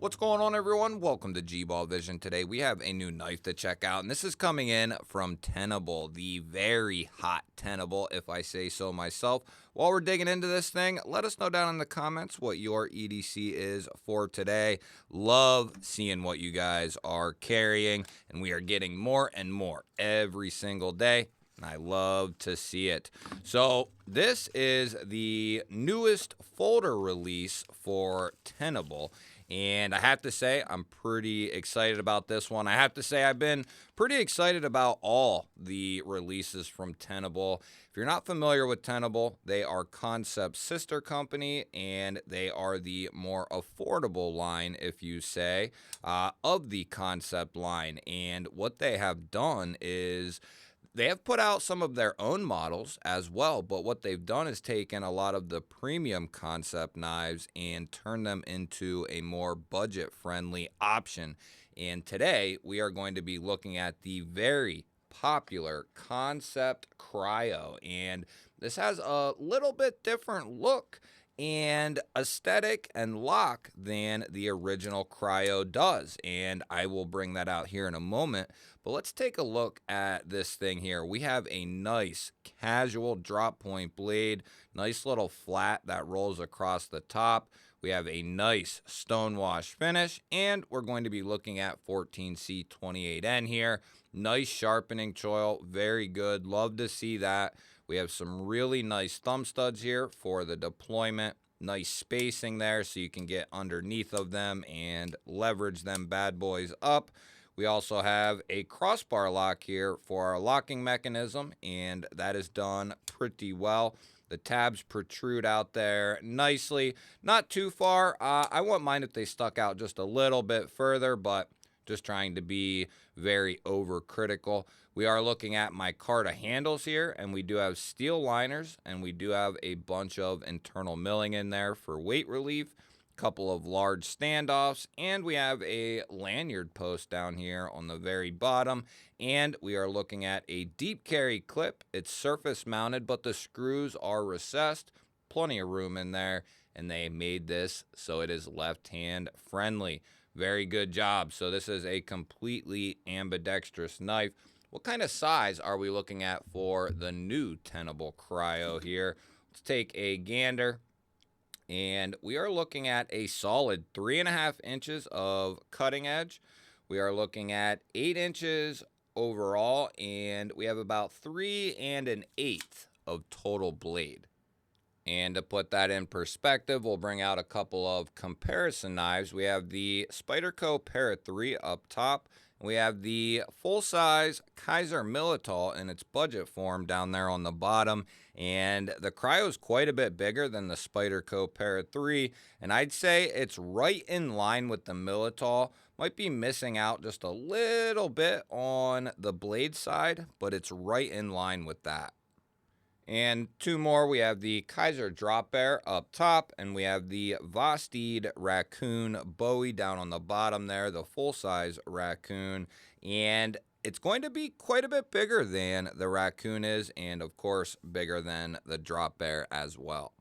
What's going on, everyone? Welcome to G-Ball Vision. Today we have a new knife to check out, and this is coming in from Tenable, the very hot Tenable, if I say so myself. While we're digging into this thing, let us know down in the comments what your EDC is for today. Love seeing what you guys are carrying, and we are getting more and more every single day. And I love to see it. So this is the newest folder release for Tenable. And I have to say, I'm pretty excited about this one. I have to say, I've been pretty excited about all the releases from Tenable. If you're not familiar with Tenable, they are Concept's sister company, and they are the more affordable line, if you say, of the Concept line. And what they have done is they have put out some of their own models as well, but what they've done is taken a lot of the premium Concept knives and turned them into a more budget-friendly option. And today, we are going to be looking at the very popular Concept Kryo. And this has a little bit different look and aesthetic and lock than the original Kryo does. And I will bring that out here in a moment. But let's take a look at this thing here. We have a nice casual drop point blade, nice little flat that rolls across the top. We have a nice stonewash finish, and we're going to be looking at 14C28N here. Nice sharpening choil, very good. Love to see that. We have some really nice thumb studs here for the deployment. Nice spacing there so you can get underneath of them and leverage them bad boys up. We also have a crossbar lock here for our locking mechanism, and that is done pretty well. The tabs protrude out there nicely. Not too far. I wouldn't mind if they stuck out just a little bit further, but just trying to be very overcritical. We are looking at micarta handles here, and we do have steel liners, and we do have a bunch of internal milling in there for weight relief, couple of large standoffs, and we have a lanyard post down here on the very bottom, and we are looking at a deep carry clip. It's surface mounted, but the screws are recessed, plenty of room in there, and they made this so it is left hand friendly. Very good job. So this is a completely ambidextrous knife. What kind of size are we looking at for the new Tenable Kryo here? Let's take a gander. And we are looking at a solid 3.5 inches of cutting edge. We are looking at 8 inches overall, and we have about 3 1/8 of total blade. And to put that in perspective, we'll bring out a couple of comparison knives. We have the Spyderco Para 3 up top. We have the full-size Kaiser Militol in its budget form down there on the bottom. And the Kryo is quite a bit bigger than the Spyderco Para 3. And I'd say it's right in line with the Militol. Might be missing out just a little bit on the blade side, but it's right in line with that. And two more, we have the Kaiser Drop Bear up top, and we have the Vosteed Raccoon Bowie down on the bottom there, the full-size Raccoon. And it's going to be quite a bit bigger than the Raccoon is, and of course, bigger than the Drop Bear as well.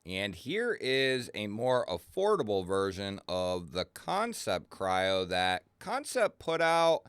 And here is a more affordable version of the Concept Kryo that Concept put out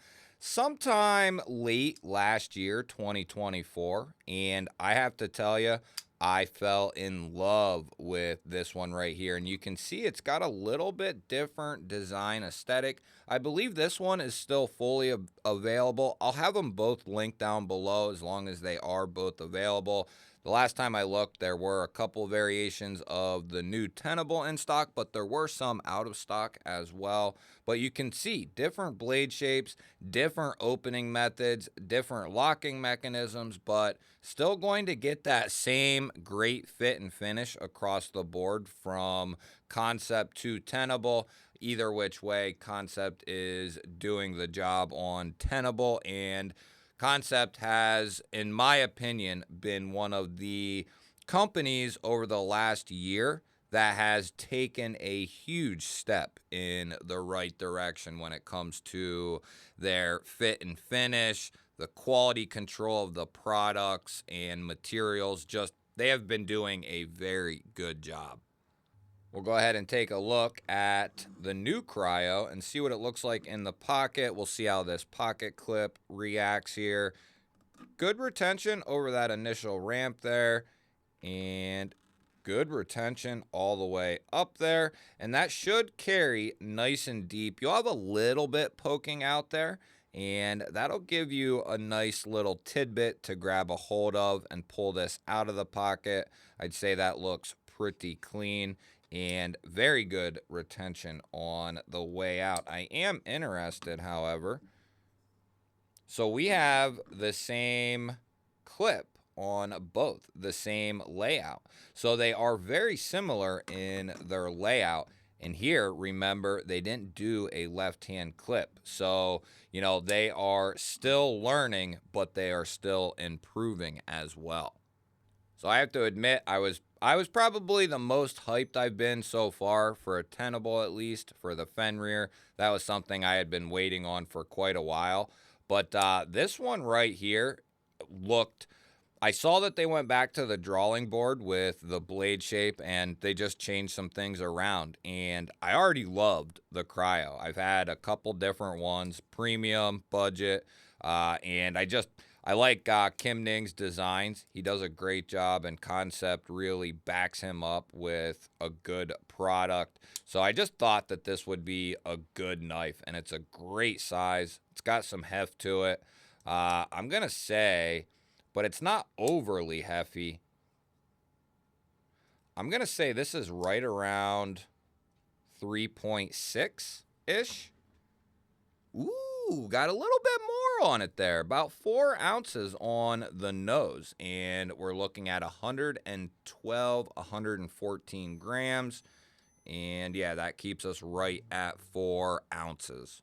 sometime late last year, 2024, and I have to tell you, I fell in love with this one right here, and you can see it's got a little bit different design aesthetic. I believe this one is still fully available. I'll have them both linked down below as long as they are both available. The last time I looked, there were a couple variations of the new Tenable in stock, but there were some out of stock as well. But you can see different blade shapes, different opening methods, different locking mechanisms, but still going to get that same great fit and finish across the board from Concept to Tenable. Either which way, Concept is doing the job on Tenable, and Concept has, in my opinion, been one of the companies over the last year that has taken a huge step in the right direction when it comes to their fit and finish, the quality control of the products and materials. Just, they have been doing a very good job. We'll go ahead and take a look at the new Kryo and see what it looks like in the pocket. We'll see how this pocket clip reacts here. Good retention over that initial ramp there, and good retention all the way up there, and that should carry nice and deep. You'll have a little bit poking out there, and that'll give you a nice little tidbit to grab a hold of and pull this out of the pocket. I'd say that looks pretty clean and very good retention on the way out. I am interested, however. So we have the same clip on both, the same layout. So they are very similar in their layout. And here, remember, they didn't do a left-hand clip. So, you know, they are still learning, but they are still improving as well. So I have to admit, I was probably the most hyped I've been so far for a Tenable, at least for the Fenrir. That was something I had been waiting on for quite a while. But this one right here looked, I saw that they went back to the drawing board with the blade shape and they just changed some things around. And I already loved the Kryo. I've had a couple different ones, premium, budget, and I like Kim Ning's designs. He does a great job, and concept really backs him up with a good product. So I just thought that this would be a good knife, and it's a great size. It's got some heft to it. I'm going to say, but it's not overly hefty. I'm going to say this is right around 3.6-ish. Ooh, got a little bit more on it there. About 4 ounces on the nose. And we're looking at 112, 114 grams. And yeah, that keeps us right at 4 ounces.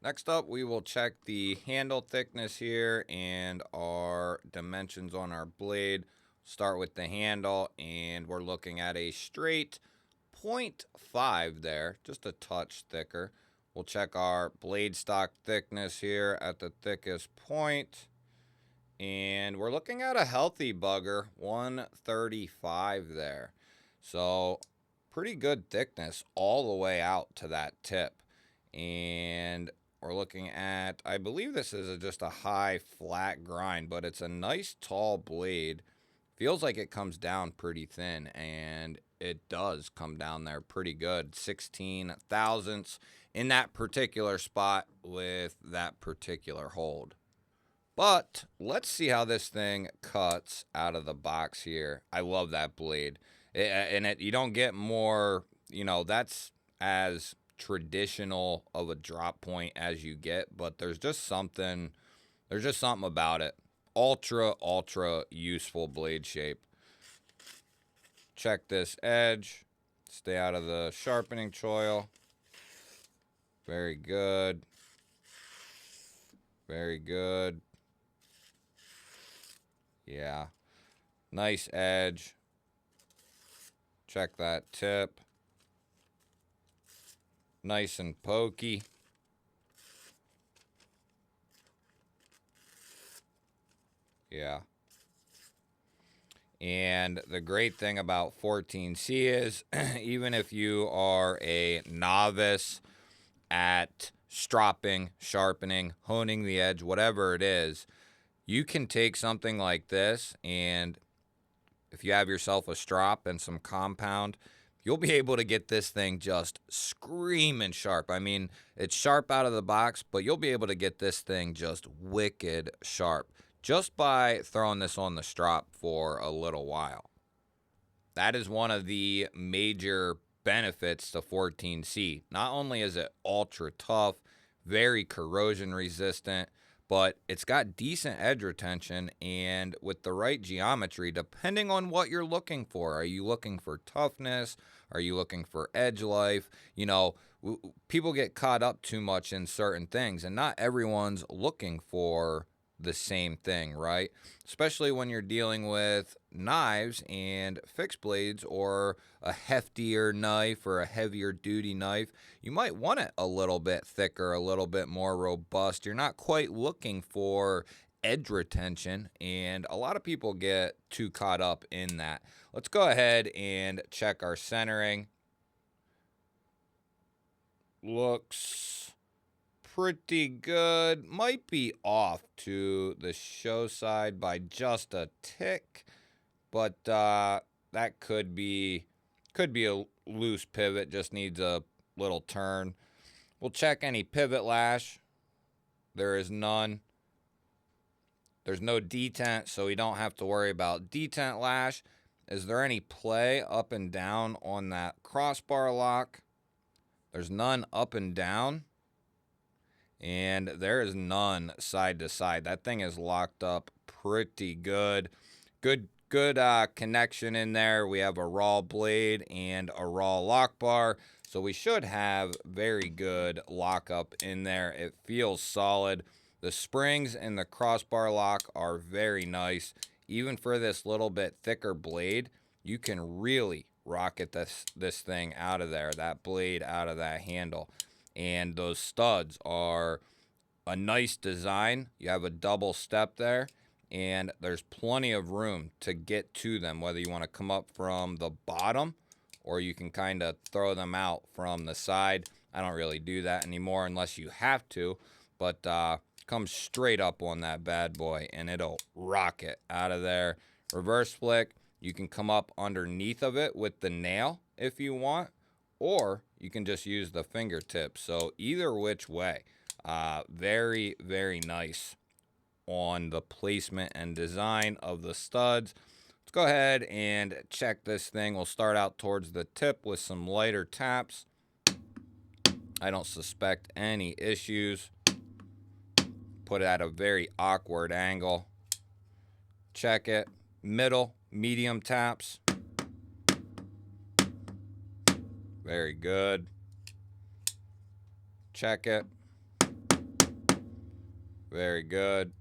Next up, we will check the handle thickness here and our dimensions on our blade. Start with the handle, and we're looking at a straight 0.5 there, just a touch thicker. We'll check our blade stock thickness here at the thickest point. And we're looking at a healthy bugger, 135 there. So pretty good thickness all the way out to that tip. And we're looking at, I believe this is just a high flat grind, but it's a nice tall blade. Feels like it comes down pretty thin, and it does come down there pretty good. 16 thousandths in that particular spot with that particular hold. But let's see how this thing cuts out of the box here. I love that blade. You don't get more, you know, that's as traditional of a drop point as you get, but there's just something about it. Ultra useful blade shape. Check this edge. Stay out of the sharpening choil. Very good. Very good. Yeah. Nice edge. Check that tip. Nice and pokey. Yeah. And the great thing about 14C is even if you are a novice at stropping, sharpening, honing the edge, whatever it is, you can take something like this, and if you have yourself a strop and some compound, you'll be able to get this thing just screaming sharp. I mean, it's sharp out of the box, but you'll be able to get this thing just wicked sharp just by throwing this on the strop for a little while. That is one of the major benefits to 14C. Not only is it ultra tough, very corrosion resistant, but it's got decent edge retention, and with the right geometry, depending on what you're looking for. Are you looking for toughness? Are you looking for edge life? You know, people get caught up too much in certain things, and not everyone's looking for the same thing, right? Especially when you're dealing with knives and fixed blades, or a heftier knife or a heavier duty knife. You might want it a little bit thicker, a little bit more robust. You're not quite looking for edge retention, and a lot of people get too caught up in that. Let's go ahead and check our centering. looks pretty good. Might be off to the show side by just a tick, but that could be a loose pivot, just needs a little turn. We'll check any pivot lash. There is none. There's no detent, so we don't have to worry about detent lash. Is there any play up and down on that crossbar lock? There's none up and down. And there is none side to side. That thing is locked up pretty good. Good connection in there. We have a raw blade and a raw lock bar. So we should have very good lockup in there. It feels solid. The springs and the crossbar lock are very nice. Even for this little bit thicker blade, you can really rocket this thing out of there, that blade out of that handle. And those studs are a nice design. You have a double step there, and there's plenty of room to get to them, whether you want to come up from the bottom or you can kind of throw them out from the side. I don't really do that anymore unless you have to, but come straight up on that bad boy and it'll rocket out of there. Reverse flick, you can come up underneath of it with the nail if you want, or you can just use the fingertips. So either which way, very, very nice on the placement and design of the studs. Let's go ahead and check this thing. We'll start out towards the tip with some lighter taps. I don't suspect any issues. Put it at a very awkward angle. Check it. Middle, medium taps. Very good. Check it. Very good.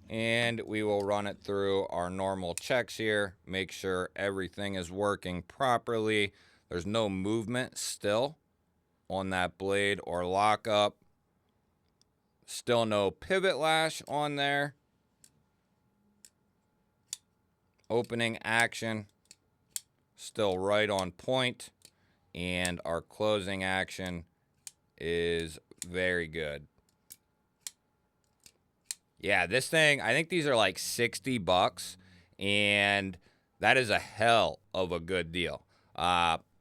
And we will run it through our normal checks here. Make sure everything is working properly. There's no movement still on that blade or lockup. Still no pivot lash on there. Opening action, still right on point. And our closing action is very good. Yeah, this thing, I think these are like $60, and that is a hell of a good deal.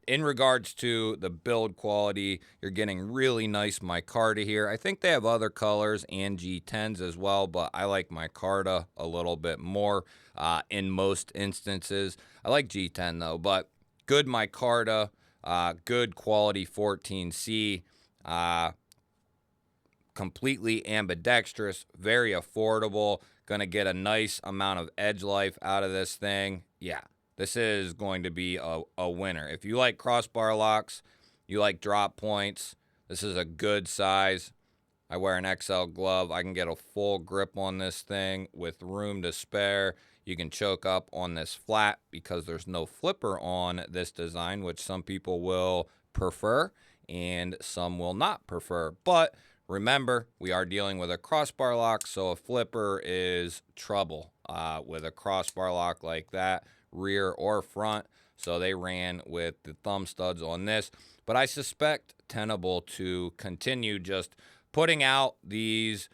In regards to the build quality, you're getting really nice micarta here. I think they have other colors and G10s as well, but I like micarta a little bit more in most instances. I like G10 though, but good micarta, good quality 14C. Completely ambidextrous, very affordable, gonna get a nice amount of edge life out of this thing. Yeah, this is going to be a winner. If you like crossbar locks, you like drop points, this is a good size. I wear an XL glove. I can get a full grip on this thing with room to spare. You can choke up on this flat because there's no flipper on this design, which some people will prefer and some will not prefer. But remember, we are dealing with a crossbar lock, so a flipper is trouble with a crossbar lock like that, rear or front. So they ran with the thumb studs on this. But I suspect Tenable to continue just putting out these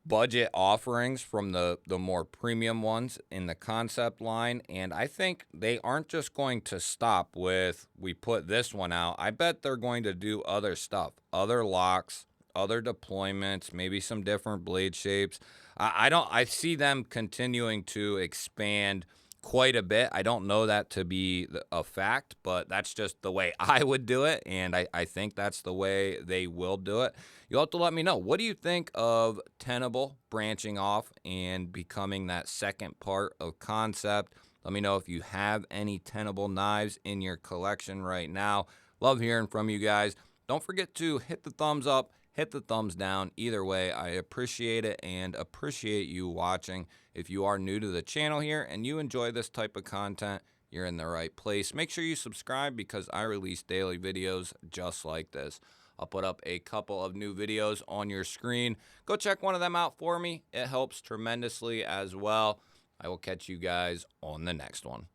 budget offerings from the more premium ones in the concept line. And I think they aren't just going to stop with, we put this one out. I bet they're going to do other stuff, other locks, other deployments, maybe some different blade shapes. I see them continuing to expand quite a bit. I don't know that to be a fact, but that's just the way I would do it, and I think that's the way they will do it. You'll have to let me know. What do you think of Tenable branching off and becoming that second part of concept? Let me know if you have any Tenable knives in your collection right now. Love hearing from you guys. Don't forget to hit the thumbs up, hit the thumbs down. Either way, I appreciate it and appreciate you watching. If you are new to the channel here and you enjoy this type of content, you're in the right place. Make sure you subscribe because I release daily videos just like this. I'll put up a couple of new videos on your screen. Go check one of them out for me. It helps tremendously as well. I will catch you guys on the next one.